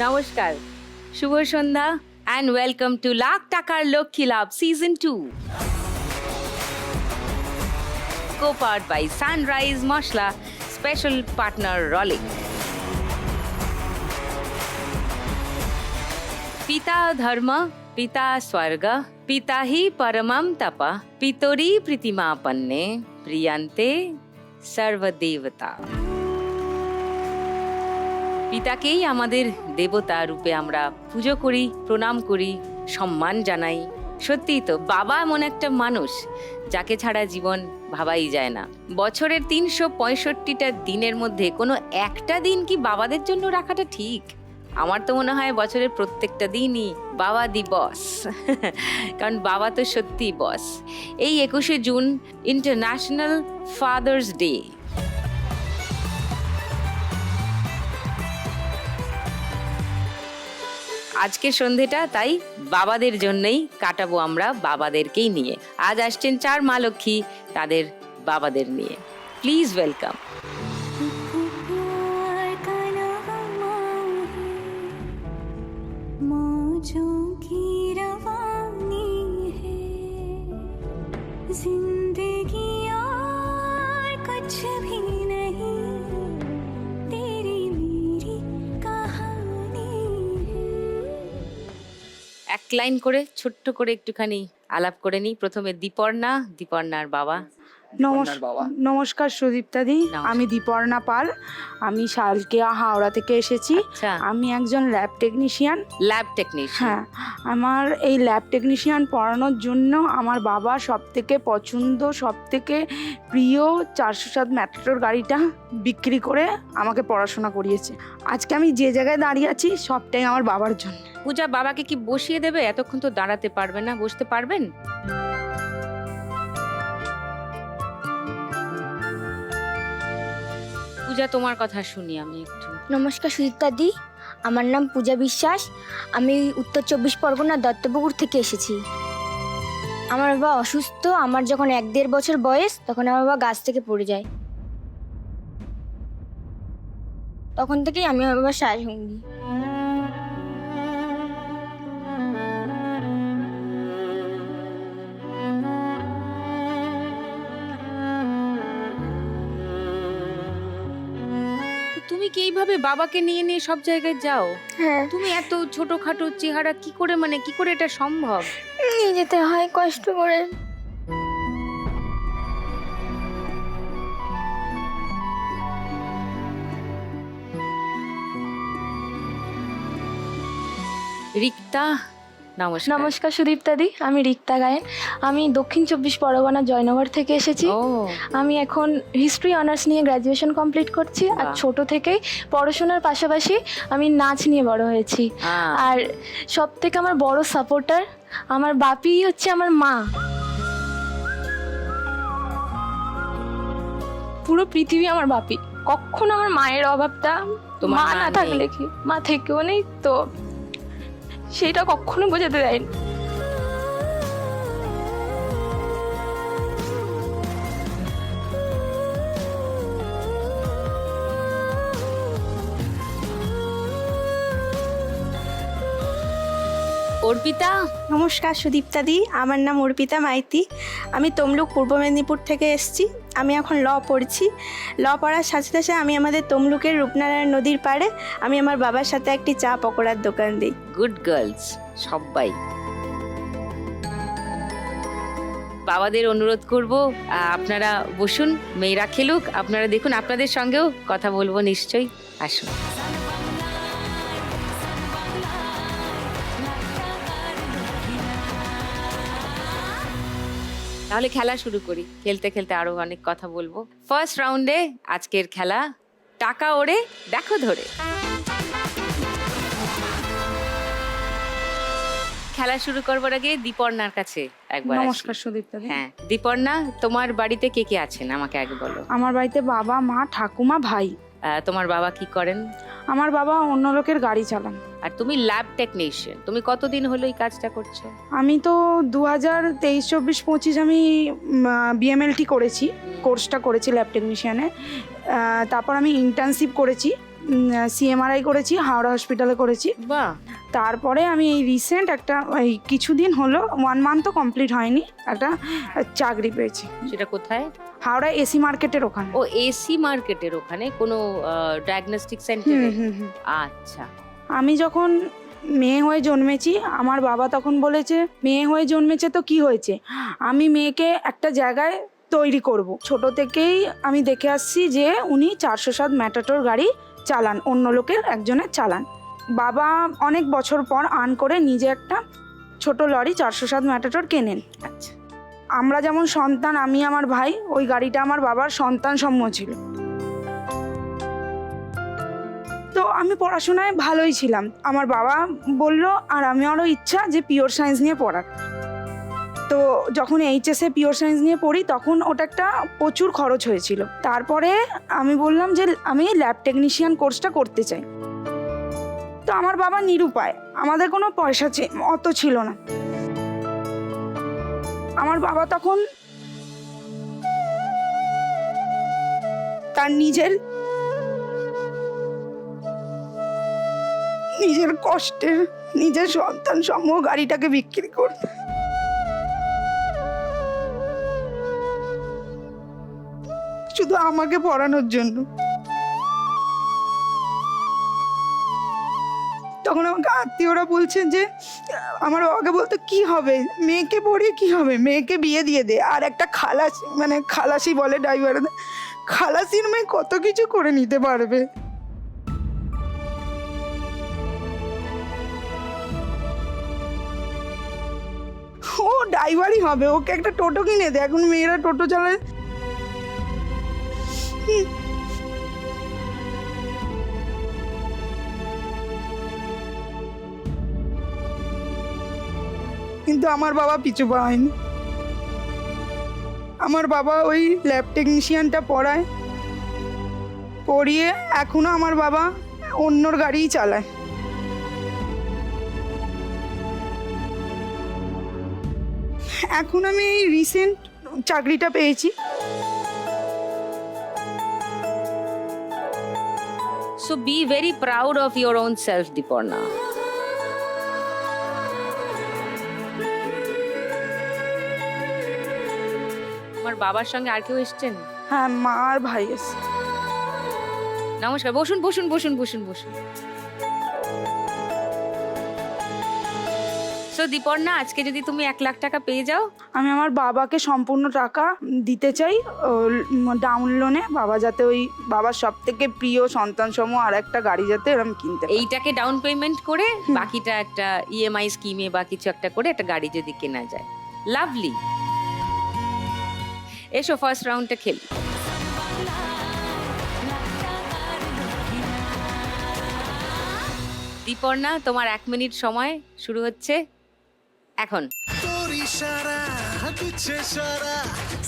নমস্কার, শুভ সন্ধ্যা and welcome to lakh টাকার লক্ষ্মী লাভ Season 2. Co-powered by Sunrise Mashla, special partner Rolex. पिता धर्म, पिता स्वर्ग, पिता ही परमं तप, पितरी प्रीतिमापन्ने, प्रियन्ते सर्वदेवता. পিতাকেই আমাদের দেবতা রূপে আমরা পুজো করি, প্রণাম করি, সম্মান জানাই। সত্যিই তো, বাবা এমন একটা মানুষ যাকে ছাড়া জীবন ভাবাই যায় না। বছরের 365টা দিনের মধ্যে কোনো একটা দিন কি বাবাদের জন্য রাখাটা ঠিক? আমার তো মনে হয় বছরের প্রত্যেকটা দিনই বাবা দি বস। কারণ বাবা তো সত্যিই বস। এই 21শে জুন ইন্টারন্যাশনাল ফাদার্স ডে। আজকের সন্ধেটা তাই বাবাদের জন্যই কাটাবো, আমরা বাবাদেরকেই নিয়ে। আজ আসছেন 4 মা লক্ষ্মী তাদের বাবাদের নিয়ে। Please welcome. এক লাইন করে ছোট্ট করে একটুখানি আলাপ করে নিই। প্রথমে দীপর্ণার বাবা। নমস্কার সুদীপ্তাদি, আমি দীপর্ণা পাল। আমি শালকিয়া হাওড়া থেকে এসেছি। আমি একজন ল্যাব টেকনিশিয়ান। হ্যাঁ, আমার এই ল্যাব টেকনিশিয়ান পড়ানোর জন্য আমার বাবা সবথেকে পছন্দ, সবথেকে প্রিয় 407 ম্যাটাডোর গাড়িটা বিক্রি করে আমাকে পড়াশোনা করিয়েছে। আজকে আমি যে জায়গায় দাঁড়িয়ে আছি সবটাই আমার বাবার জন্য। পূজা, বাবাকে কি বসিয়ে দেবে? এতক্ষণ তো দাঁড়াতে পারবে না, বসতে পারবেন? পূজা, তোমার কথা শুনি আমি একটু। নমস্কার সুদীপ্তাদি, আমার নাম পূজা বিশ্বাস। আমি উত্তর 24 পরগনা দত্তপুকুর থেকে এসেছি। আমার বাবা অসুস্থ। আমার যখন 1-1.5 বছর বয়স, তখন আমার বাবা গাছ থেকে পড়ে যায়। তখন থেকেই আমি আমার বাবার সঙ্গী। তুমি কি এইভাবে বাবাকে নিয়ে নিয়ে সব জায়গায় যাও? হ্যাঁ। তুমি এত ছোটখাটো চেহারা, কি করে এটা সম্ভব? নিয়ে যেতে হয় কষ্ট করে। রিক্তা, নমস্কার সুদীপ্তাদি, আমি রিক্তা গায়েন। আমি দক্ষিণ 24 পরগনা জয়নগর থেকে এসেছি। আমি এখন হিস্ট্রি অনার্স নিয়ে গ্র্যাজুয়েশন কমপ্লিট করছি। আর ছোট থেকেই পড়াশোনার পাশাপাশি আমি নাচ নিয়ে বড় হয়েছি। আর সব থেকে আমার বড় সাপোর্টার আমার বাপি হচ্ছে আমার মা। পুরো পৃথিবী আমার বাপি। কখনো আমার মায়ের অভাবটা, মা না থাকলে কি, মা থেকেও নেই তো সেটা কখনো বোঝাতে দেয়নি। অর্পিতা। নমস্কার সুদীপ্তাদি, আমার নাম অর্পিতা মাইতি। আমি তমলুক পূর্ব মেদিনীপুর থেকে এসেছি। আমি এখন ল পড়ছি। ল পড়ার সাথে সাথে আমি আমাদের তমলুকের রূপনারায়ণ নদীর পাড়ে আমি আমার বাবার সাথে একটি চা পকোড়ার দোকান দিই। গুড গার্লস সবাই। বাবাদের অনুরোধ করব, আপনারা বসুন, মেয়েরা খেলুক, আপনারা দেখুন। আপনাদের সঙ্গেও কথা বলবো নিশ্চয়ই। আসুন। তাহলে খেলা শুরু করি। খেলতে খেলতে আরো অনেক কথা বলবো। ফার্স্ট রাউন্ডে আজকের খেলা টাকা ওড়ে দেখো ধরে। খেলা শুরু করবার আগে দীপর্ণার কাছে একবার। নমস্কার সুদীপ্তাদি। হ্যাঁ দীপর্ণা, তোমার বাড়িতে কে কে আছেন আমাকে আগে বলো। আমার বাড়িতে বাবা, মা, ঠাকুমা, ভাই। তোমার বাবা কি করেন? আমার বাবা অন্য লোকের গাড়ি চালান। আর তুমি ল্যাব টেকনিশিয়ান, তুমি কতদিন হলো এই কাজটা করছো? আমি তো 2023-24-25 আমি বিএমএলটি করেছি, কোর্সটা করেছি ল্যাব টেকনিশিয়ানে। তারপর আমি ইন্টার্নশিপ করেছি CMRI করেছি, হাওড়া হসপিটালে করেছি। বাহ। তারপরে আমি এই রিসেন্ট একটা এই কিছুদিন হলো, 1 মান্থ তো কমপ্লিট হয়নি, একটা চাকরি পেয়েছি। সেটা কোথায়? হাওড়া এসি মার্কেটের ওখানে। ও, এসি মার্কেটের ওখানে কোনো ডায়াগনস্টিক সেন্টারে? হুম, হুম। আচ্ছা। আমি যখন মেয়ে হয়ে জন্মেছি, আমার বাবা তখন বলেছে মেয়ে হয়ে জন্মেছে তো কি হয়েছে, আমি মেয়েকে একটা জায়গায় তৈরি করব। ছোট থেকেই আমি দেখে আসছি যে উনি 407 ম্যাটাডোর গাড়ি চালান, অন্য লোকের একজনের চালান। বাবা অনেক বছর পর আর্ন করে নিজে একটা ছোট লরি 407 ম্যাটাডোর কেনেন। আচ্ছা। আমরা যেমন সন্তান, আমি আমার ভাই, ওই গাড়িটা আমার বাবার সন্তান সমূহ ছিল। তো আমি পড়াশোনায় ভালোই ছিলাম, আমার বাবা বলল, আর আমারও ইচ্ছা যে পিওর সায়েন্স নিয়ে পড়ার। তো যখন এইচএসে পিওর সায়েন্স নিয়ে পড়ি তখন ওটা একটা প্রচুর খরচ হয়েছিল। তারপরে আমি বললাম যে আমি ল্যাব টেকনিশিয়ান কোর্সটা করতে চাই। তো আমার বাবা নিরুপায়, আমাদের কোনো পয়সা অত ছিল না। আমার বাবা তখন তার নিজের কষ্টের নিজের সন্তান সমূহ গাড়িটাকে বিক্রি করতে, শুধু আমাকে পড়ানোর জন্য। তখন আমাকে আত্মীয়রা বলছেন যে, আমার বাবাকে বলতো কি হবে, মেয়েকে পড়িয়ে কি হবে, মেয়েকে বিয়ে দিয়ে দে। আর একটা খালাসি, মানে খালাসি বলে ড্রাইভার, খালাসির মেয়ে কত কিছু করে নিতে পারবে। ও ড্রাইভারই হবে, ওকে একটা টোটো কিনে দে, এখন মেয়েরা টোটো চালায়। কিন্তু আমার বাবা পিছু পায়নি। আমার বাবা ওই ল্যাব টেকনিশিয়ানটা পড়ায়, পড়িয়ে এখনো আমার বাবা অন্যর গাড়িই চালায়। এখন আমি এই রিসেন্ট চাকরিটা পেয়েছি। So be very proud of your own self, Diporna. আমার বাবার সঙ্গে আর কেউ এসছেন? হ্যাঁ, মা আর ভাই এসে। নমস্কার, বসুন বসুন বসুন বসুন বসুন। সো দীপর্ণা, আজকে যদি তুমি 1 লাখ টাকা পেয়ে যাও, আমি আমার বাবাকে সম্পূর্ণ টাকা দিতে চাই ডাউন লোনে, বাবা যাতে ওই বাবার সব থেকে প্রিয় সন্তান সমূহ আর একটা গাড়ি যাতে এরকম কিনতে পারে। এইটাকে ডাউন পেমেন্ট করে বাকিটা একটা ইএমআই স্কিমে বা কিছু একটা করে একটা গাড়ি যদি কেনা যায়। লাভলি। এসো ফার্স্ট রাউন্ডটা খেলি। দীপর্ণা, তোমার 1 মিনিট সময় শুরু হচ্ছে এখন। তোর ইশারা দিচ্ছে সারা,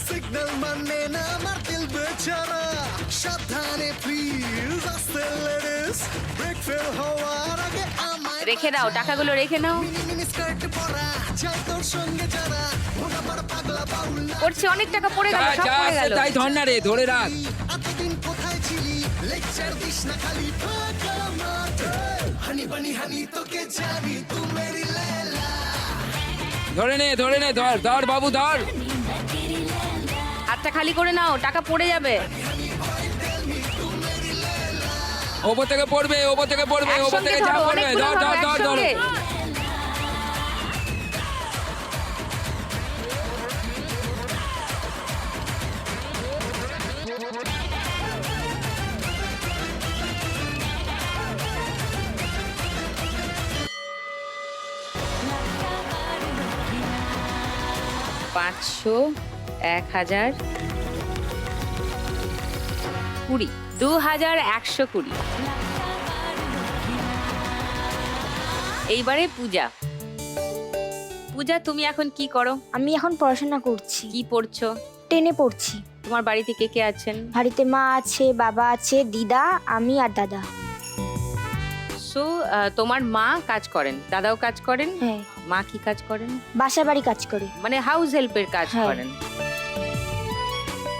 সিগন্যাল মানে না আমার দিল বেচারা, সাবধানে প্লিজ আস্তে লেডিস, ব্রেক ফেল হওয়ার আগে আমায় রেখে দাও, টাকাগুলো রেখে নাও। মিনি স্কার্ট পরা যায় তোর সঙ্গে যারা, ওটা বড় পাগলা বাউল না, পড়ছে, অনেক টাকা পড়ে গেল, সব পড়ে গেল। তাই ধর না রে, ধরে রাখ। এতদিন কোথায় ছিলি, লেকচার দিস না খালি ফাঁকা মাঠে, হানি বানি হানি তোকে জানি তু মেরি লেলা। ধরে নে ধর ধর বাবু ধর। হাতটা খালি করে নাও, টাকা পড়ে যাবে। ওপর থেকে পড়বে, ওপর থেকে একসঙ্গে যা ধরো, পড়বে, অনেকগুলো ধর ধরো, ধর ধর ধর। একসঙ্গে। পাঁচশো, 1000, 20, 2120। এইবারে পূজা। পূজা, তুমি এখন কি করো? আমি এখন পড়াশোনা করছি, কি পড়ছো? 10-এ পড়ছি। তোমার বাড়িতে কে কে আছেন? বাড়িতে মা আছে, বাবা আছে, দিদা, আমি আর দাদা। সো তোমার মা কাজ করেন, দাদাও কাজ করেন, হ্যাঁ, মা কি কাজ করেন? বাসা বাড়ি কাজ করে। মানে হাউস হেল্পের কাজ হ্যাঁ। করেন।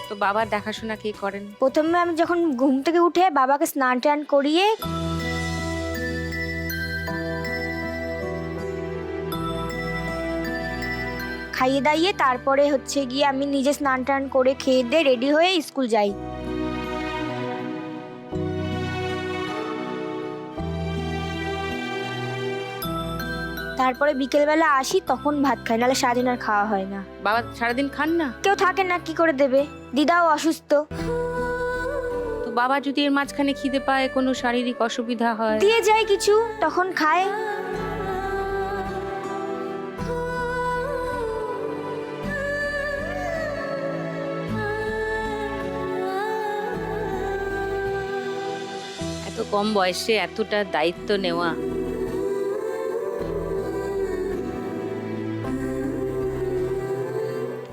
তো তো বাবার দেখাশোনা কে করেন? প্রথমে আমি যখন ঘুম থেকে উঠে বাবাকে স্নান টান করিয়ে খাইয়ে দাইয়ে তারপরে হচ্ছে গিয়ে আমি নিজে স্নান টান করে খেয়ে দিয়ে রেডি হয়ে স্কুল যাই। তারপরে বিকেলবেলা আসি, তখন ভাত খাই, নাহলে সারাদিন আর খাওয়া হয় না। বাবা সারাদিন খান না? কেউ থাকে না, কি করে দেবে, দিদাও অসুস্থ। তো বাবা যদি এর মাঝখানে খিদে পায়, কোনো শারীরিক অসুবিধা হয়? দিয়ে যায় কিছু, তখন খায়। এত কম বয়সে এতটা দায়িত্ব নেওয়া,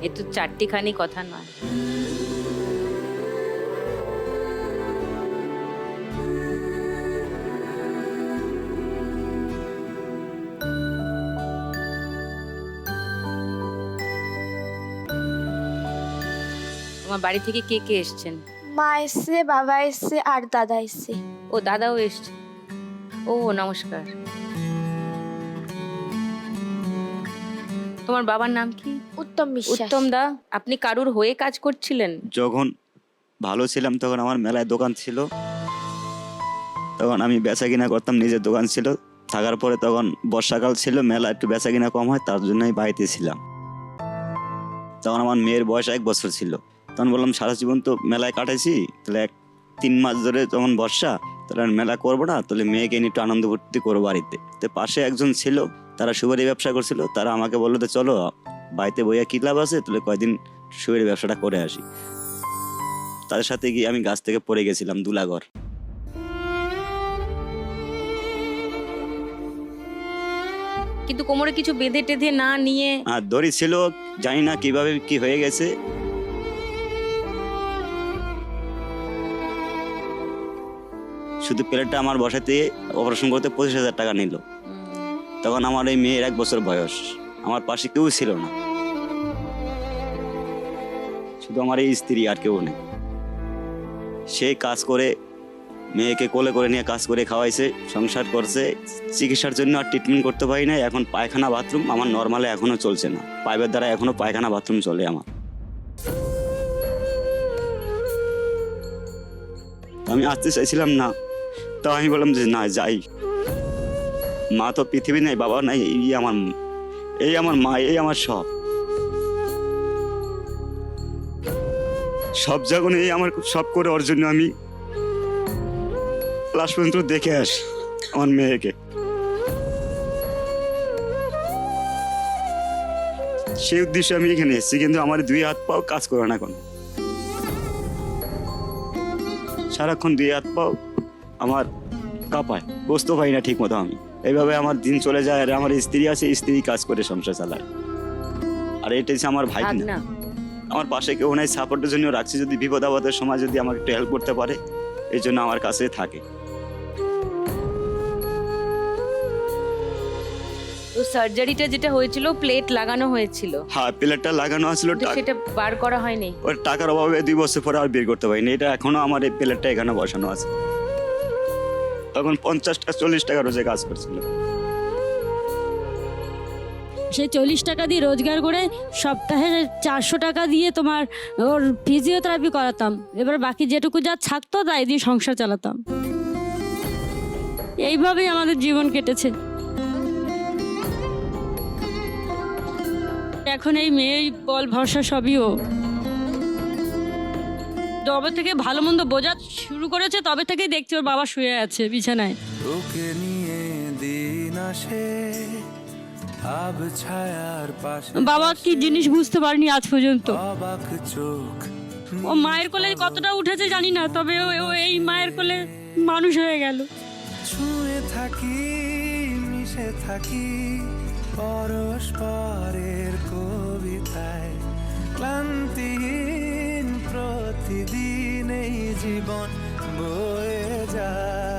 এ তো চারটিখানি কথা নয়। তোমার বাড়ি থেকে কে কে এসছেন? মা এসছে, বাবা এসছে, আর দাদা এসছে। ও দাদাও এসছে। ও নমস্কার। তোমার বাবার নাম কি? উত্তম বিশ্বাস। উত্তম দা, আপনি কারুর হয়ে কাজ করছিলেন? যখন ভালো ছিলাম তখন আমার মেলায় দোকান ছিল, তখন আমি বেচা কিনা করতাম, নিজের দোকান ছিল। থাকার পরে তখন বর্ষাকাল ছিল, মেলা একটু বেচা কিনা কম হয়, তার জন্য আমি বাড়িতে ছিলাম। তখন আমার মেয়ের বয়স 1 বছর ছিল। তখন বললাম সারা জীবন তো মেলায় কাটাইছি, তাহলে 3 মাস ধরে তখন বর্ষা, তাহলে আর মেলা করবো না, তাহলে মেয়েকে নিয়ে একটু আনন্দ ফুর্তি করবো বাড়িতে। তো পাশে একজন ছিল, তারা সুপারি ব্যবসা করছিল, তারা আমাকে বললো যে চলো বাড়িতে বইয়া কি লাভ আছে, তাহলে কয়দিন সুপারি ব্যবসাটা করে আসি। তাদের সাথে গিয়ে আমি গাছ থেকে পড়ে গেছিলাম দুলাগড়। কিন্তু কোমরে কিছু বেঁধে টেঁধে না নিয়ে? আর দড়ি ছিল, জানি না কিভাবে কি হয়ে গেছে। শুধু প্লেটটা আমার বসাতে অপারেশন করতে 25,000 টাকা নিল। তখন আমার এই মেয়ের 1 বছর বয়স, আমার পাশে কেউ ছিল না, শুধু আমার এই স্ত্রী, আর কেউ নেই। সে কাজ করে মেয়েকে কোলে করে নিয়ে কাজ করে খাওয়াইছে, সংসার করছে। চিকিৎসার জন্য আর ট্রিটমেন্ট করতে পারি না। এখন পায়খানা বাথরুম আমার নর্মালে এখনো চলছে না, পাইপের দ্বারা এখনো পায়খানা বাথরুম চলে আমার। আমি আসতে চাইছিলাম না, তো আমি বললাম যে না যাই। মা তো পৃথিবী নাই, বাবা নাই, এই আমার মা, এই আমার সব জায়গায় এই আমার সব করে। ওর জন্য আমি লাস্ট পর্যন্ত দেখে আসি আমার মেয়েকে। সেই উদ্দেশ্যে আমি এখানে এসেছি, কিন্তু আমার 2 হাত পাও কাজ করে না এখন। সারাক্ষণ 2 হাত পাও আমার কাঁপায়, বসতে পারি না ঠিক মতো আমি। এইভাবে আমার দিন চলে যায়। আর আমার স্ত্রী আছে, স্ত্রী কাজ করে সংসার চালায়। আর এটা হচ্ছে আমার ভাই না, আমার পাশে কেউ নাই, সাপোর্টের জন্য রাখছি। যদি বিপদ আপদের সময় যদি আমাকে একটু হেল্প করতে পারে, এই জন্য আমার কাছে থাকে। তো সার্জারিটা যেটা হয়েছিল, প্লেট লাগানো হয়েছিল? হ্যাঁ, প্লেটটা লাগানো আছিল, সেটা বার করা হয়নি। ওর টাকার অভাবে 2 বছর পরে আর বের করতে পারিনি। এটা এখনো আমার এই প্লেটটা এখানে বসানো আছে। তখন 50-40 টাকা রোজে কাজ করছিল। সেই 40 টাকা দিয়ে রোজগার করে সপ্তাহে 400 টাকা দিয়ে তোমার ওর ফিজিওথেরাপি করাতাম। এবার বাকি যেটুকু যা থাকতো তাই দিয়ে সংসার চালাতাম। এইভাবেই আমাদের জীবন কেটেছে। এখন এই মেয়েই বল ভরসা, সবই ও। যবে থেকে ভালো মন্দ বোঝা শুরু করেছে তবে থেকেই দেখছি ওর বাবা শুয়ে আছে বিছানায়। তোকে নিয়ে দিন আসে, আব ছায়ার পাশে। বাবা কি জিনিস বুঝতে পারিনি আজ পর্যন্ত। অবাক চোখ, ও মায়ের কোলে কতটা উঠেছে জানি না, তবে ও এই মায়ের কোলে মানুষ হয়ে গেল। ছুঁয়ে থাকি, মিশে থাকি পরস্পরের কবিতায়। ক্লান্তিহীন প্রতিদিন এই জীবন বয়ে যায়।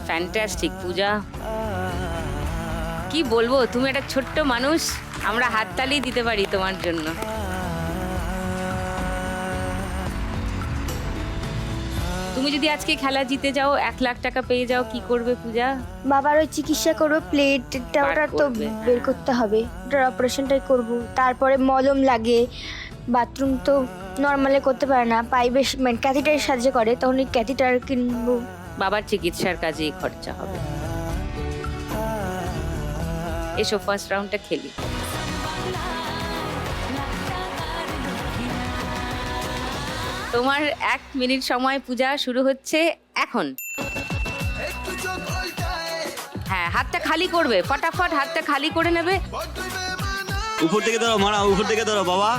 ফ্যান্টাস্টিক পূজা, কি বলবো, তুমি একটা ছোট্ট মানুষ, আমরা হাততালি দিতে পারি তোমার জন্য। তুমি যদি আজকে খেলা জিতে যাও, 1 লাখ টাকা পেয়ে যাও, কি করবে পূজা? বাবার ওই চিকিৎসা করবো, প্লেটটা ওটা তো বের করতে হবে, ওটার অপারেশনটাই করব। তারপরে মলম লাগে, বাথরুম তো নর্মালে করতে পারে না, পাইপের মানে ক্যাথিটারের সাহায্যে করে, তখন ওই ক্যাথিটার কিনবো। বাবার চিকিৎসার কাজেই খরচা হবে। এসো ফার্স্ট রাউন্ডটা খেলি। তোমার 1 মিনিট সময় পূজা, শুরু হচ্ছে এখন। হ্যাঁ, হাতটা খালি করবে, ফটাফট হাতটা খালি করে নেবে। উপর থেকে ধরো মারা, উপর থেকে ধরো বাবা।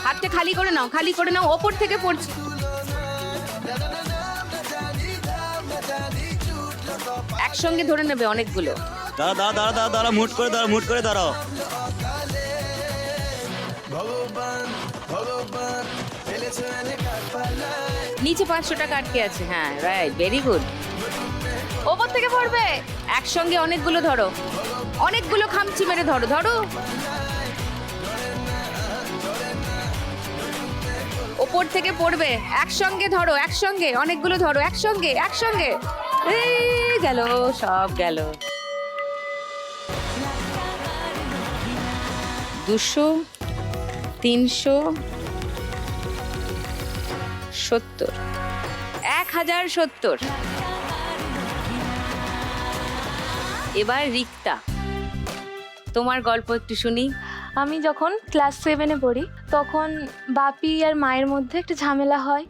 হাতটা খালি করে নাও, খালি করে নাও, ওপর থেকে পড়ছে। একসঙ্গে ধরে নেবে অনেকগুলো। দাঁড়া দাঁড়া দাঁড়া দাঁড়া দাঁড়া, মুট করে দাঁড়াও, মুট করে দাঁড়াও। নিচে 500 টাকা আটকে আছে। হ্যাঁ, রাইট, ভেরি গুড। ওপর থেকে পড়বে, একসঙ্গে অনেকগুলো ধরো, অনেকগুলো খামচি মেরে ধরো, ধরো। ওপর থেকে পড়বে, একসঙ্গে ধরো, একসঙ্গে অনেকগুলো ধরো, একসঙ্গে একসঙ্গে। এই গেল, সব গেল। 200, 300, 70, 1070। এবার রিক্তা, তোমার গল্প একটু শুনি। আমি যখন ক্লাস 7-এ পড়ি, তখন বাপি আর মায়ের মধ্যে একটা ঝামেলা হয়।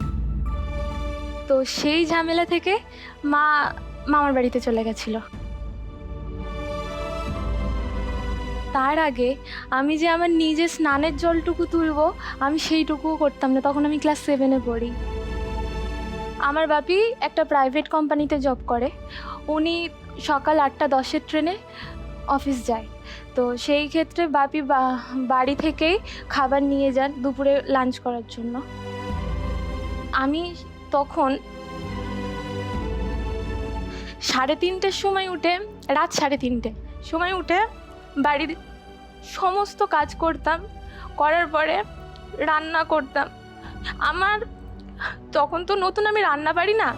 তো সেই ঝামেলা থেকে মা মামার বাড়িতে চলে গেছিল। তার আগে আমি যে আমার নিজের স্নানের জলটুকু তুলবো, আমি সেইটুকুও করতাম না। তখন আমি ক্লাস 7-এ পড়ি। আমার বাপি একটা প্রাইভেট কোম্পানিতে জব করে। উনি সকাল 8:10-এর ট্রেনে অফিস যায়। তো সেই ক্ষেত্রে বাপি বাড়ি থেকেই খাবার নিয়ে যান দুপুরে লাঞ্চ করার জন্য। আমি তখন 3:30-র সময় উঠে, রাত 3:30 সময় উঠে বাড়ির সমস্ত কাজ করতাম, করার পরে রান্না করতাম। আমার তখন তো নতুন, আমি রান্না পারি না,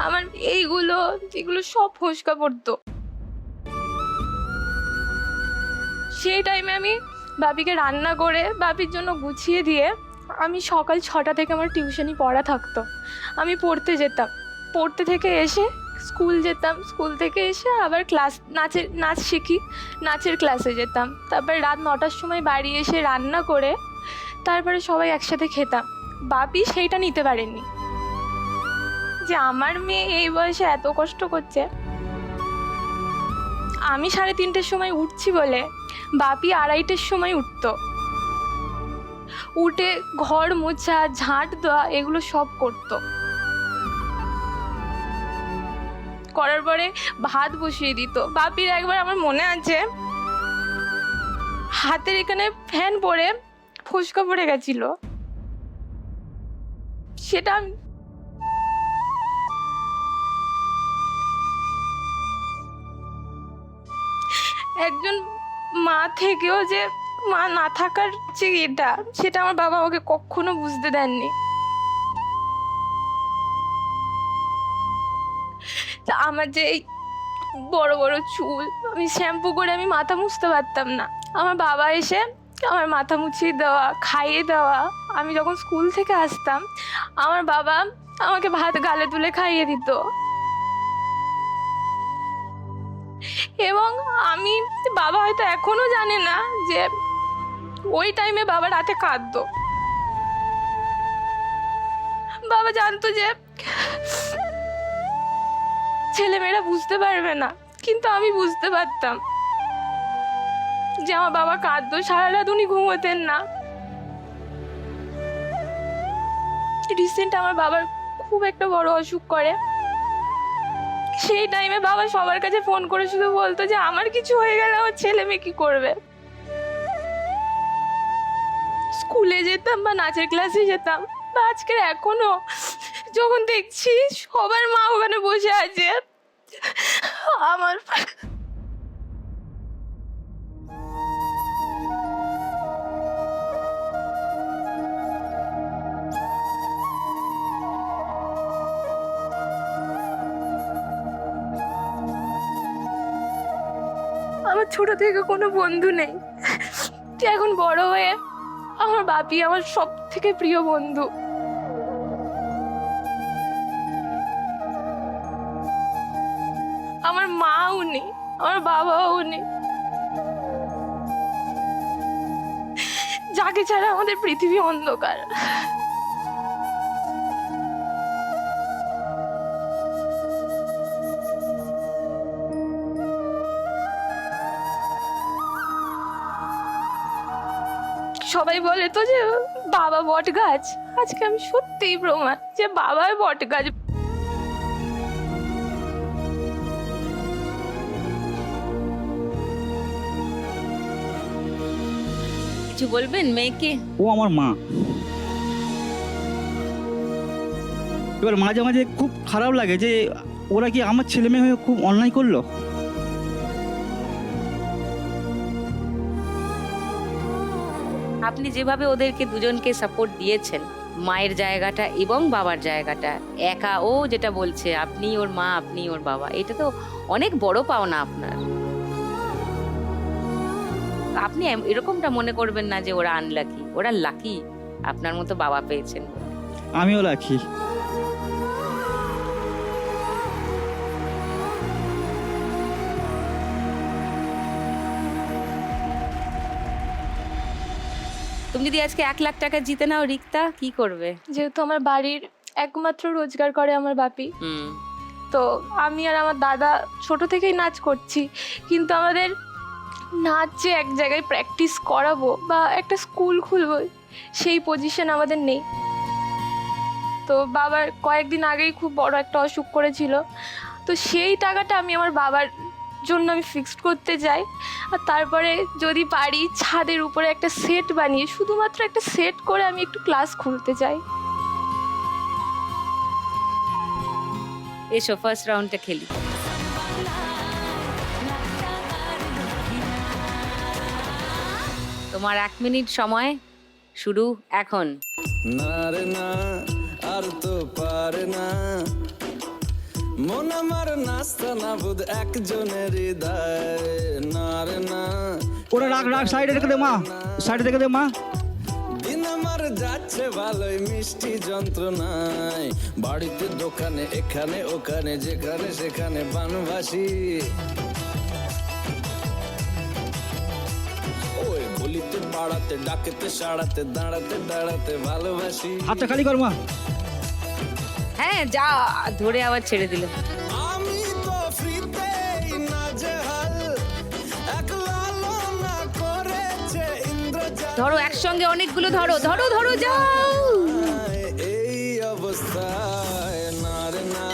আমার এগুলো সব ফোসকা পড়তো। সেই টাইমে আমি বাপিকে রান্না করে বাপির জন্য গুছিয়ে দিয়ে আমি সকাল 6টা থেকে আমার টিউশনি পড়া থাকতো, আমি পড়তে যেতাম। পড়তে থেকে এসে স্কুল যেতাম, স্কুল থেকে এসে আবার নাচ শিখি, নাচের ক্লাসে যেতাম। তারপর রাত 9টার সময় বাড়ি এসে রান্না করে তারপরে সবাই একসাথে খেতাম। বাপি সেইটা নিতে পারেনি যে আমার মেয়ে এই বয়সে এত কষ্ট করছে। আমি 3:30-র সময় উঠছি বলে বাপি 2:30-র সময় উঠতো, উঠে ঘর মোছা, ঝাঁট দেওয়া, এগুলো সব করতো। করার পরে ভাত বসিয়ে দিত। বাপির একবার আমার মনে আছে, হাতের এখানে ফ্যান পড়ে ফোসকা পড়ে গেছিল। সেটা একজন মা থেকেও যে মা না থাকার যে সেটা আমার বাবা আমাকে কখনো বুঝতে দেননি। তা আমার যে এই বড় বড় চুল, আমি শ্যাম্পু করে আমি মাথা মুছতে পারতাম না। আমার বাবা এসে আমার মাথা মুছিয়ে দেওয়া, খাইয়ে দেওয়া। আমি যখন স্কুল থেকে আসতাম, আমার বাবা আমাকে ভাত গালে তুলে খাইয়ে দিত। এবং বাবা হয়তো এখনো জানে না যে ওই টাইমে বাবা রাতে কাঁদতো। বাবা জানতো যে ছেলেমেয়েরা বুঝতে পারবে না, কিন্তু আমি বুঝতে পারতাম যে আমার বাবা কাঁদতো। সারা রাত উনি ঘুমোতেন না। রিসেন্ট আমার বাবার খুব একটা বড় অসুখ করে। সেই টাইমে বাবা সবার কাছে ফোন করে শুধু বলতো যে আমার কিছু হয়ে গেলে আমার ছেলে মেয়ে কি করবে। স্কুলে যেতাম বা নাচের ক্লাসে যেতাম, বা আজকের এখনো যখন দেখছি সবার মা ওখানে বসে আছে, আমার আমার ছোট থেকে কোনো বন্ধু নেই, এখন বড় হয়ে আমার বাপি আমার সব থেকে প্রিয় বন্ধু। আমার মাও নেই, আমার বাবাও নেই, যাকে ছাড়া আমাদের পৃথিবী অন্ধকার। সবাই বলে তো যে বাবা বট গাছ, আজকে আমি সত্যিই প্রমাণ যে বাবাই বট গাছ। কিছু বলবেন মেয়েকে? ও আমার মা। এবার মাঝে মাঝে খুব খারাপ লাগে যে ওরা কি আমার ছেলে মেয়ে হয়ে খুব অন্যায় করলো। আপনি যেভাবে ওদেরকে দুজনকে সাপোর্ট দিয়েছেন, মায়ের জায়গাটা এবং বাবার জায়গাটা একা, ও যেটা বলছে আপনি ওর মা আপনি ওর বাবা, এটা তো অনেক বড় পাওনা আপনার। আপনি এরকমটা মনে করবেন না যে ওরা আনলাকি, ওরা লাকি আপনার মতো বাবা পেয়েছেন। আমিও লাকি। তুমি যদি আজকে 1 লাখ টাকা জিতে নাও রিক্তা, কি করবে? যেহেতু আমার বাড়ির একমাত্র রোজগার করে আমার বাপি, তো আমি আর আমার দাদা ছোট থেকেই নাচ করছি, কিন্তু আমাদের নাচ যে এক জায়গায় প্র্যাকটিস করাবো বা একটা স্কুল খুলবো সেই পজিশন আমাদের নেই। তো বাবার কয়েকদিন আগেই খুব বড় একটা অসুখ করেছিল, তো সেই টাকাটা আমি আমার বাবার জন্য আমি ফিক্সড করতে চাই। আর তারপরে যদি পারি ছাদের উপরে একটা সেট বানিয়ে, শুধুমাত্র একটা সেট করে আমি একটু ক্লাস খুলতে চাই। এসো ফার্স্ট রাউন্ডটা খেলি। তোমার 1 মিনিট সময় শুরু এখন। না রে না আর তো পারে না, মন আমার নাস্তা না বুধ একজনের হৃদয়। না রে না ওরা রাখ রাখ, সাইডে রেখে দে মা, সাইডে রেখে দে মা। দিন আমার যাচ্ছে ভালোই মিষ্টি যন্ত্রণায়, বাড়িতে দোকানে এখানে ওখানে যেখানে সেখানে বানবাসী। ওই গলিতে পাড়াতে ডাকেতে সাড়াতে দাঁড়াতে দাঁড়াতে ভালোবাসি। হাতটা খালি কর মা। হ্যাঁ যা, ধরে আবার ছেড়ে দিল। আমি তো ফ্রিতেই নাজেহাল, একলা না করেছে ইন্দ্রজাল। ধরো একসঙ্গে অনেকগুলো, ধরো ধরো ধরো, যাও। এই অবস্থায় না রে না।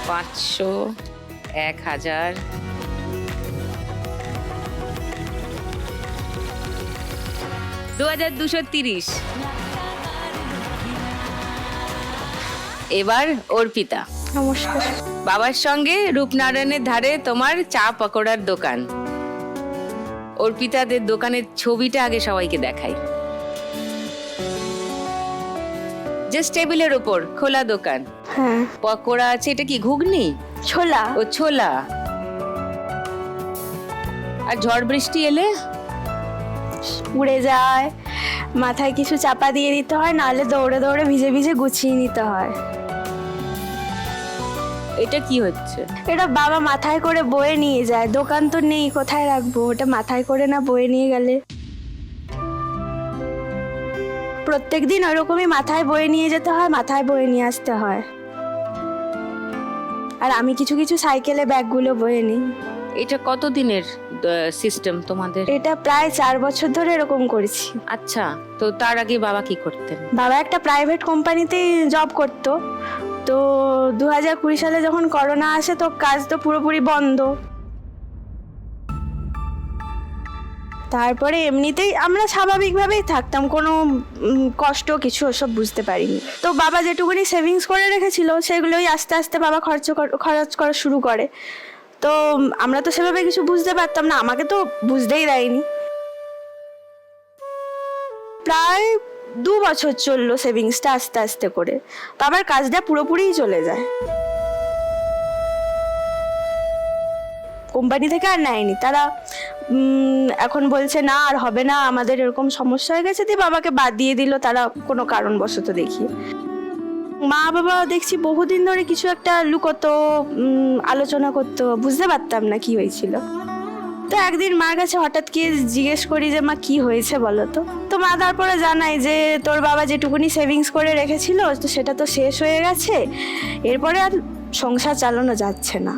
500, 1000, 2230। এবার অর্পিতা। নমস্কার। বাবার সঙ্গে রূপনারায়ণের ধারে তোমার চা পকোড়ার দোকান। অর্পিতাদের দোকানের ছবিটা আগে সবাইকে দেখাই। জাস্ট টেবিলের ওপর খোলা দোকান, হ্যাঁ, পকোড়া আছে। এটা কি ঘুগনি? ছোলা। ও ছোলা। আর ঝড় বৃষ্টি এলে উড়ে যায়, মাথায় কিছু চাপা দিয়ে দিতে হয়, নাহলে দৌড়ে দৌড়ে ভিজে ভিজে গুছিয়ে নিতে হয়। এটা কি হচ্ছে? এটা বাবা মাথায় করে বয়ে নিয়ে যায়, দোকান তো নেই, কোথায় রাখবো? ওটা মাথায় করে না বয়ে নিয়ে গেলে প্রত্যেকদিন ওরকমই মাথায় বয়ে নিয়ে যেতে হয়, মাথায় বয়ে নিয়ে আসতে হয়। আর আমি কিছু কিছু সাইকেলে ব্যাগগুলো বয়ে নিই। এটা কতদিনের সিস্টেম তোমাদের? এটা প্রায় 4 বছর ধরে এরকম করেছি। আচ্ছা, তো তার আগে বাবা কি করতেন? বাবা একটা প্রাইভেট কোম্পানিতেই জব করতো, তো 2020 সালে যখন করোনা আসে তো কাজ তো পুরোপুরি বন্ধ। তারপরে এমনিতেই আমরা স্বাভাবিকভাবেই থাকতাম, কোনো কষ্ট কিছু ওসব বুঝতে পারিনি। তো বাবা যেটুকুনি সেভিংস করে রেখেছিল সেগুলোই আস্তে আস্তে বাবা খরচ করা শুরু করে। তো আমরা তো সেভাবে কিছু বুঝতে পারতাম না, আমাকে তো বুঝতেই দেয়নি। প্রায় 2 বছর চললো সেভিংসটা আস্তে আস্তে করে, বাবার কাজটা পুরোপুরিই চলে যায়। কোম্পানি থেকে আর নেয়নি তারা, এখন বলছে না আর হবে না, আমাদের এরকম সমস্যা হয়ে গেছে, দিয়ে বাবাকে বাদ দিয়ে দিল তারা কোনো কারণবশত দেখিয়ে। মা বাবা দেখছি বহুদিন ধরে কিছু একটা লুকোতো, আলোচনা করতো, বুঝতে পারতাম না কি হয়েছিল। তো একদিন মার কাছে হঠাৎ গিয়ে জিজ্ঞেস করি যে মা কি হয়েছে বলো তো। তো মা তারপরে জানায় যে তোর বাবা যেটুকুনি সেভিংস করে রেখেছিল তো সেটা তো শেষ হয়ে গেছে, এরপরে আর সংসার চালানো যাচ্ছে না,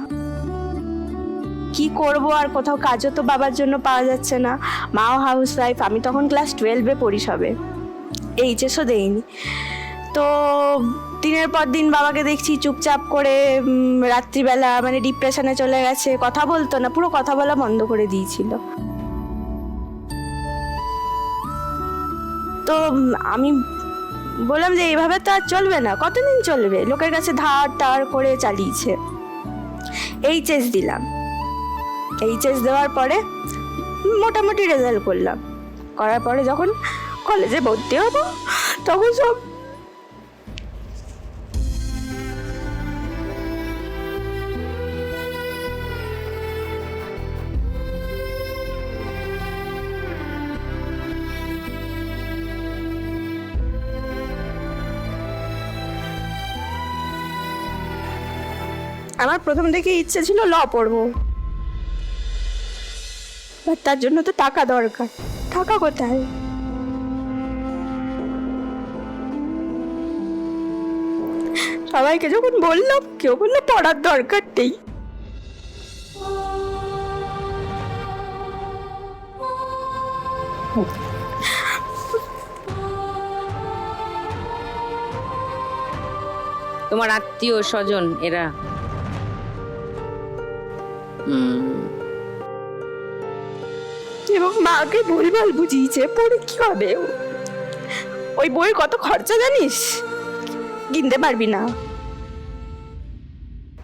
কি করব, আর কোথাও কাজও তো বাবার জন্য পাওয়া যাচ্ছে না, মাও হাউস ওয়াইফ, আমি তখন ক্লাস 12-এ পড়ি সবে, এইচএসও দেইনি। তো দিনের পর দিন বাবাকে দেখছি চুপচাপ করে রাত্রিবেলা মানে ডিপ্রেশনে চলে গেছে, কথা বলতো না, পুরো কথা বলা বন্ধ করে দিয়েছিল। তো আমি বললাম যে এইভাবে তো আর চলবে না, কতদিন চলবে, লোকের কাছে ধার টার করে চালিয়েছে। এইচএস দিলাম, এইচএস দেওয়ার পরে মোটামুটি রেজাল্ট করলাম, করার পরে যখন কলেজে ভর্তি হবো তখন সব আমার প্রথম থেকে ইচ্ছে ছিল ল পড়বো, বাট তার জন্য তো টাকা দরকার, টাকা কোথায়? সবাইকে যখন বললাম কেউ বললো পড়ার দরকার নেই। তোমার আত্মীয় স্বজন এরা? এবং মাকে ভুলভাল বুঝিয়েছে, পরে কি হবে, ওই বইয়ের কত খরচা জানিস, কিনতে পারবি না,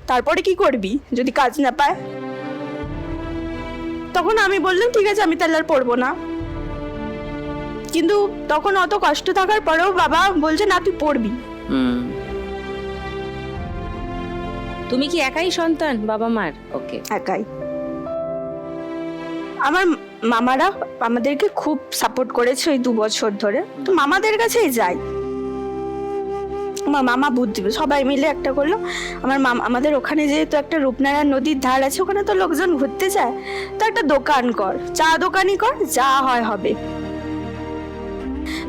তারপরে কি করবি যদি কাজ না পায়? তখন আমি বললাম ঠিক আছে আমি তাহলে আর পড়বো না, কিন্তু তখন অত কষ্ট থাকার পরেও বাবা বলছে না তুই পড়বি। তুমি কি একাই সন্তান বাবা মার? ওকে, একাই। আমার মামারা আমাদেরকে খুব সাপোর্ট করেছে ওই 2 বছর ধরে, তো মামাদের কাছেই যাই, আমার মামা বুদ্ধি, সবাই মিলে একটা করলো। আমার মামা, আমাদের ওখানে যেহেতু একটা রূপনারায়ণ নদীর ধার আছে, ওখানে তো লোকজন ঘুরতে যায়, তো একটা দোকান কর, চা দোকানই কর, যা হয় হবে।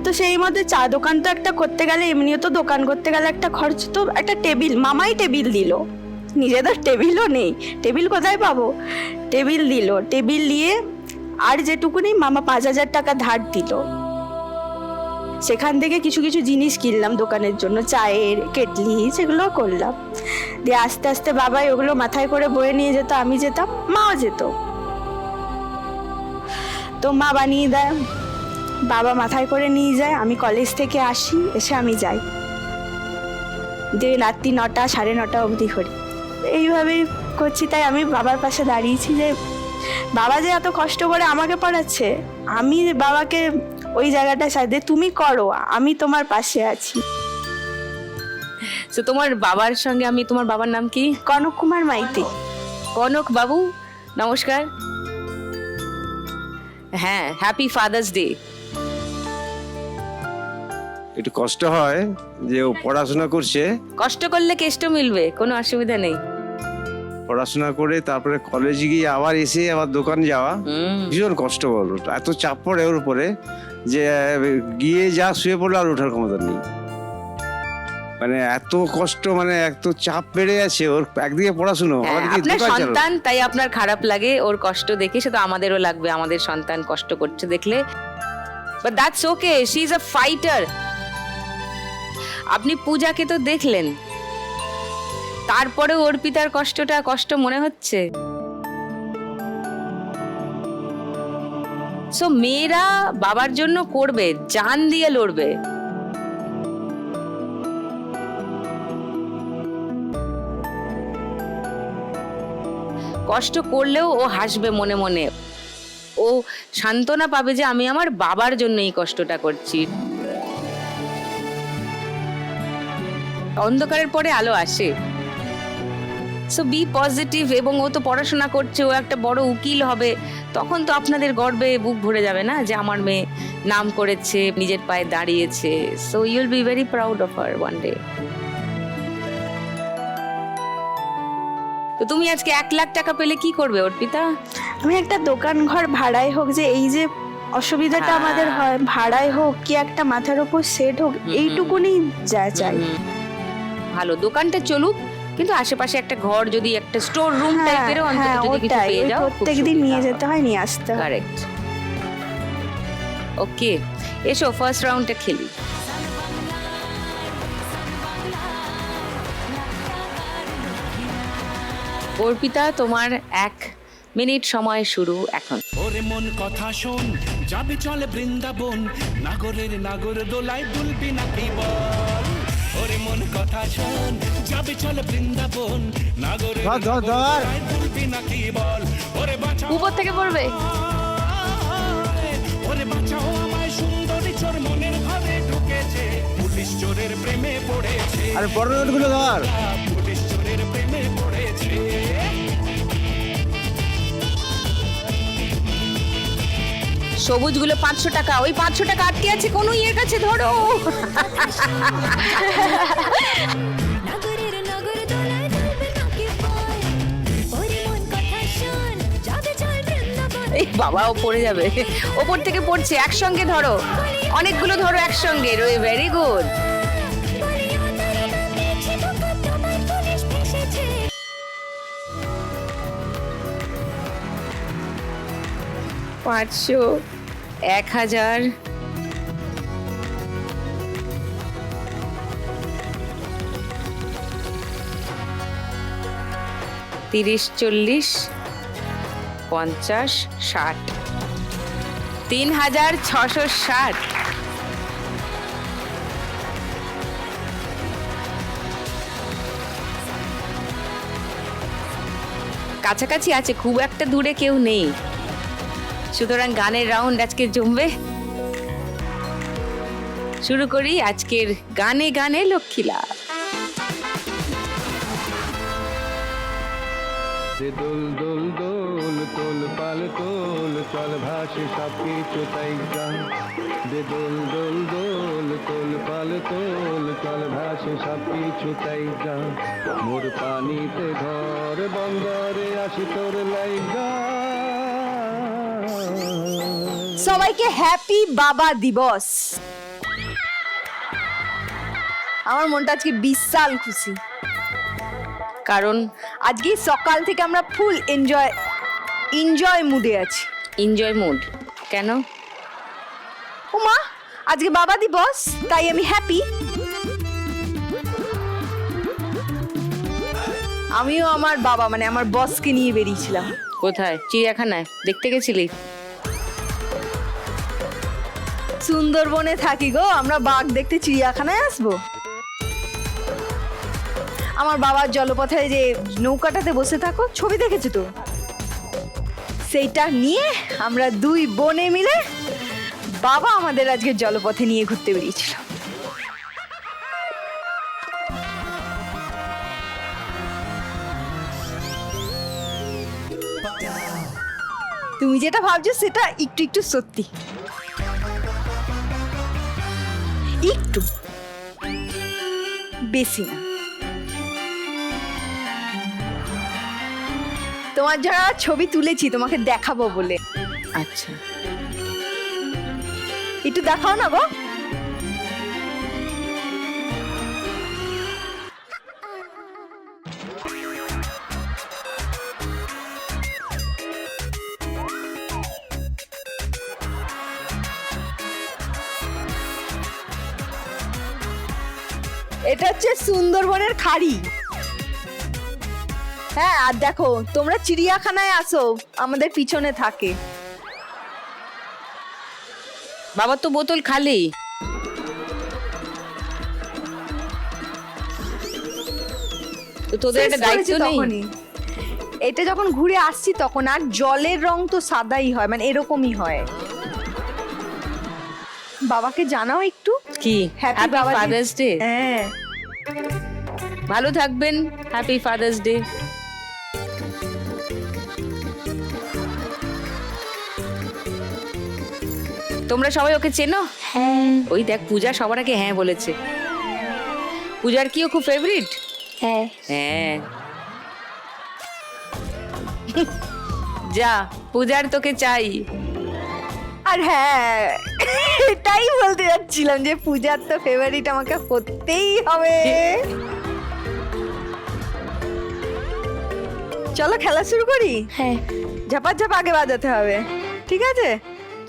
তো সেই মধ্যে চা দোকান তো একটা করতে গেলে, এমনিও তো দোকান করতে গেলে একটা খরচ, তো একটা টেবিল, মামাই টেবিল দিল, নিজেদের টেবিলও নেই, টেবিল কোথায় পাবো, টেবিল দিল, টেবিল দিয়ে আর যেটুকুনি মামা 5,000 টাকা ধার দিল, সেখান থেকে কিছু কিছু জিনিস কিনলাম দোকানের জন্য, চায়ের কেটলি, সেগুলো করলাম। দিয়ে আস্তে আস্তে বাবাই ওগুলো মাথায় করে বয়ে নিয়ে যেত, আমি যেতাম, মাও যেত, তো মা বানিয়ে দেয়, বাবা মাথায় করে নিয়ে যায়, আমি কলেজ থেকে আসি, এসে আমি যাই, দিয়ে রাত্রি 9টা 9:30 অবধি করি, এইভাবেই করছি। তাই আমি বাবার পাশে দাঁড়িয়েছি যে বাবা যে এত কষ্ট করে আমাকে পড়াচ্ছে, আমি বাবাকে ওই জায়গাটায় সাথে তুমি করো, আমি তোমার পাশে আছি। তো তোমার বাবার সঙ্গে আমি, তোমার বাবার নাম কি? কনক কুমার মাইতি। কনক বাবু নমস্কার। হ্যাঁ, হ্যাপি ফাদার্স ডে। একটু কষ্ট হয় যে ও পড়াশোনা করছে, কষ্ট করলে কেষ্ট মিলবে, কোনো অসুবিধা নেই। পড়াশোনা করে তারপরে কলেজে গিয়ে আবার এসে আবার দোকান যাওয়া ভীষণ কষ্ট, বলো, এত চাপ পড়ে ওর উপরে যে গিয়ে যা শুয়ে পড়লো আর ওঠার ক্ষমতা নেই, মানে এত কষ্ট, মানে এত চাপ বেড়ে আছে ওর, একদিকে পড়াশুনো, আপনার সন্তান, তাই আপনার খারাপ লাগে ওর কষ্ট দেখে, সে তো আমাদেরও লাগবে, আমাদের সন্তান কষ্ট করছে দেখলে, but that's okay, she is a fighter. আপনি পূজাকে তো দেখলেন, তারপরে অর্পিতার কষ্ট মনে হচ্ছে? সো মেয়েরা বাবার জন্য করবে, জান দিয়ে লড়বে। কষ্ট করলেও ও হাসবে মনে মনে, ও সান্ত্বনা পাবে যে আমি আমার বাবার জন্য এই কষ্টটা করছি। অন্ধকারের পরে আলো আসে। So be positive. এবং ও তো পড়াশোনা করছে, ও একটা বড় উকিল হবে, তখন তো আপনাদের গর্বে বুক ভরে যাবে না যে আমার মেয়ে নাম করেছে, নিজের পায়ে দাঁড়িয়েছে। So you will be very proud of her one day. তো তুমি আজকে 1 লাখ টাকা পেলে কি করবে অর্পিতা? আমি একটা দোকান ঘর ভাড়ায় হোক, যে এই যে অসুবিধাটা আমাদের হয়, ভাড়ায় হোক কি একটা মাথার উপর সেট হোক, এইটুকুনি যা চাই। ভালো, দোকানটা চলুক, কিন্তু আশেপাশে একটা ঘর, যদি একটা স্টোর রুম টাইপেরও অন্তত যদি কিছু পেয়ে যাও, প্রত্যেকদিন নিয়ে যেতে হয়, নিয়ে আসতে হয়। কারেক্ট। ওকে, এসো ফার্স্ট রাউন্ডটা খেলি। অর্পিতা, তোমার 1 মিনিট সময় শুরু এখন। ওরে মন কথা শোন, যাবে চলে বৃন্দাবন, নাগরের নাগর দোলায় দুলবি নাকি বল। ওরে মন কথা শোন, যাবে চলে বৃন্দাবন, নাগরের নাগর দোলায় দুলবি নাকি বল। ওরে বাঁচাও, উপর থেকে পড়বে। ওরে বাঁচাও আমায়, সুন্দরী চোর মনের ঘরে ঢুকেছে, পুলিশ চোরের প্রেমে পড়েছে। আরে বড় নোটগুলো ধর। পুলিশ চোরের প্রেমে পড়েছে। সবুজগুলো 500 টাকা, ওই 500 টাকা আটকে আছে কোন ইয়ের কাছে, ধরো। এই বাবাও পড়ে যাবে, ওপর থেকে পড়ছে, একসঙ্গে ধরো, অনেকগুলো ধরো একসঙ্গে। Very good. $500, 1000, 30, 40, 50, 60, 3660। কাছাকাছি আছে, খুব একটা দূরে কেউ নেই। সুতরাং গানের রাউন্ড আজকে জমবে। শুরু করি আজকের গানে গানে লক্ষ্মীলা। দোল দোল দোল তোল পাল তোল, চল ভাসে সব কিছু তাই গান। দোল দোল দোল তোল পাল তোল, চল ভাসে সব কিছু তাই গান। মোর পানিতে ধর, বন্দরে আসি তোর লাইগা। সবাইকে হ্যাপি বাবা দিবস। আমার মনটা আজকে বিশাল খুশি, কারণ আজকে সকাল থেকে আমরা ফুল এনজয় মুডে আছি। এনজয় মুড কেন? উমা, আজকে বাবা দিবস, তাই আমি হ্যাপি। আমিও আমার বাবা মানে আমার বসকে নিয়ে বেরিয়েছিলাম। কোথায়? চিড়িয়াখানায় দেখতে গেছিলি? সুন্দরবনে থাকি গো, আমরা বাঘ দেখতে চিড়িয়াখানায় আসবো? আমার বাবার জলপথে যে নৌকাটাতে বসে থাকো, ছবি দেখেছো তো? সেইটা নিয়ে আমরা 2 বোনে মিলে বাবা আমাদের আজকে জলপথে নিয়ে ঘুরতে বেরিয়েছিল। তুমি যেটা ভাবছো সেটা একটু একটু সত্যি, একটু, বেশি না। তোমার যারা ছবি তুলেছি তোমাকে দেখাবো বলে। আচ্ছা, একটু দেখাও না গো। এটা হচ্ছে সুন্দরবনের খাড়ি। হ্যাঁ, আর দেখো তোমরা চিড়িয়াখানায় আসো, আমাদের পিছনে থাকে। বাবার তো বোতল খালি। তো তোদের একটা দায়িত্ব নেই? এটা যখন ঘুরে আসছি তখন, আর জলের রং তো সাদাই হয়, মানে এরকমই হয়। বাবাকে জানাও একটু কি হ্যাপি হ্যাপি ফাদার্স ডে। হ্যাঁ, ভালো থাকবেন, হ্যাপি ফাদার্স ডে। তোমরা সবাই ওকে চেনো? হ্যাঁ। ওই দেখ পূজা সবার আগে হ্যাঁ বলেছে। পূজার কি ও খুব ফেভারিট? হ্যাঁ। হ্যাঁ। যা, পূজার তোকে চাই। আর হ্যাঁ, এটাই বলতে যাচ্ছিলাম যে পূজার তো ফেভারিট, আমাকে হতেই হবে। চলো খেলা শুরু করি। হ্যাঁ। ঝাপাঝাপ আগে বাজাতে হবে, ঠিক আছে?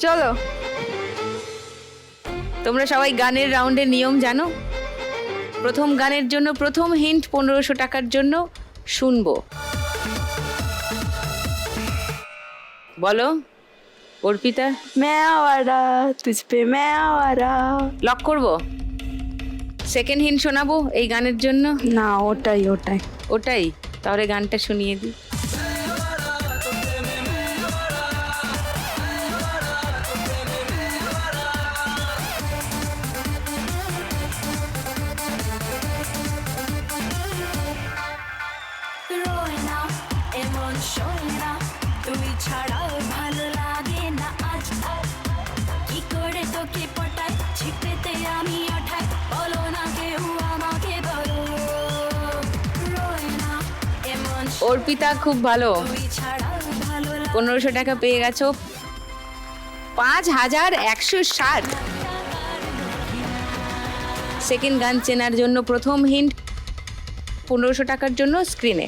চলো। তোমরা সবাই গানের রাউন্ডের নিয়ম জানো? প্রথম গানের জন্য প্রথম হিন্ট 1500 টাকার জন্য শুনবো। বলো অর্পিতা। मैं आवारा तुझ पे मैं आवारा। লক করবো? সেকেন্ড হিন্ট শোনাবো এই গানের জন্য? না, ওটাই ওটাই ওটাই, তাহলে গানটা শুনিয়ে দিই। অর্পিতা খুব ভালো, 1500 টাকা পেয়ে গেছো। 5160। সেকেন্ড গান চেনার জন্য প্রথম হিন্ট 1500 টাকার জন্য স্ক্রিনে।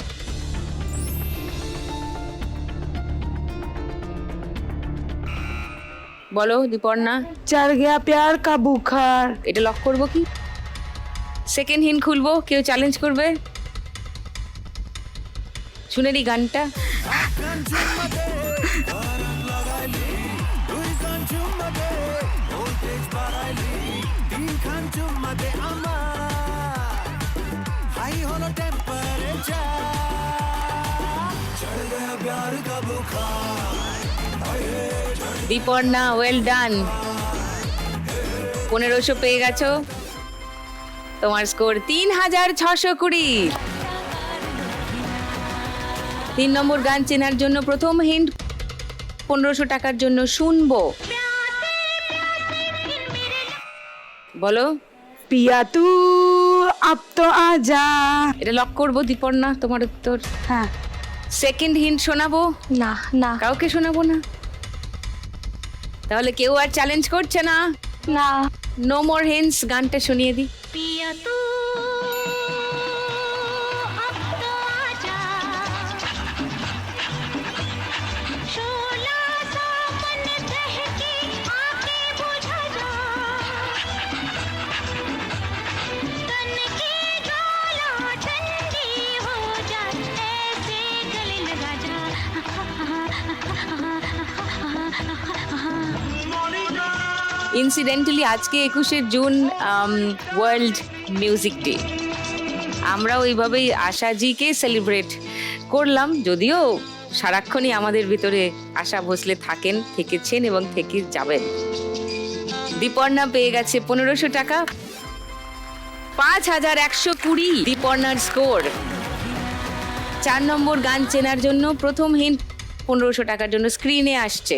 বলো দীপর্ণা। চড় গয়া প্যার কা বুখার। এটা লক করবো কি? সেকেন্ড হিন্ট খুলবো, কেউ চ্যালেঞ্জ করবে? শুনে নি গানটা। দীপর্ণা ওয়েল ডান, 1500 পেয়ে গেছো। তোমার স্কোর 3620। 3 নম্বর গান চেনার জন্য প্রথম হিন্ট 1500 টাকার জন্য শুনবো। বলো। পিয়া তু আব তো আজা। এটা লক করবো দীপর্ণা, তোমার উত্তর? হ্যাঁ। সেকেন্ড হিন্ট শোনাবো? না না, কাউকে শোনাবো না? তাহলে কেউ আর চ্যালেঞ্জ করছে না? না। নো মোর হিন্টস, গানটা শুনিয়ে দিই। ইনসিডেন্টালি আজকে 21শে জুন ওয়ার্ল্ড মিউজিক ডে। আমরা ওইভাবেই আশাজিকে সেলিব্রেট করলাম, যদিও সারাক্ষণই আমাদের ভিতরে আশা ভোসলে থাকেন, থেকেছেন এবং থেকে যাবেন। দীপর্ণা পেয়ে গেছে 1500 টাকা। 5120 দীপর্ণার স্কোর। 4 নম্বর গান চেনার জন্য প্রথম হিন্ট 1500 টাকার জন্য স্ক্রিনে আসছে।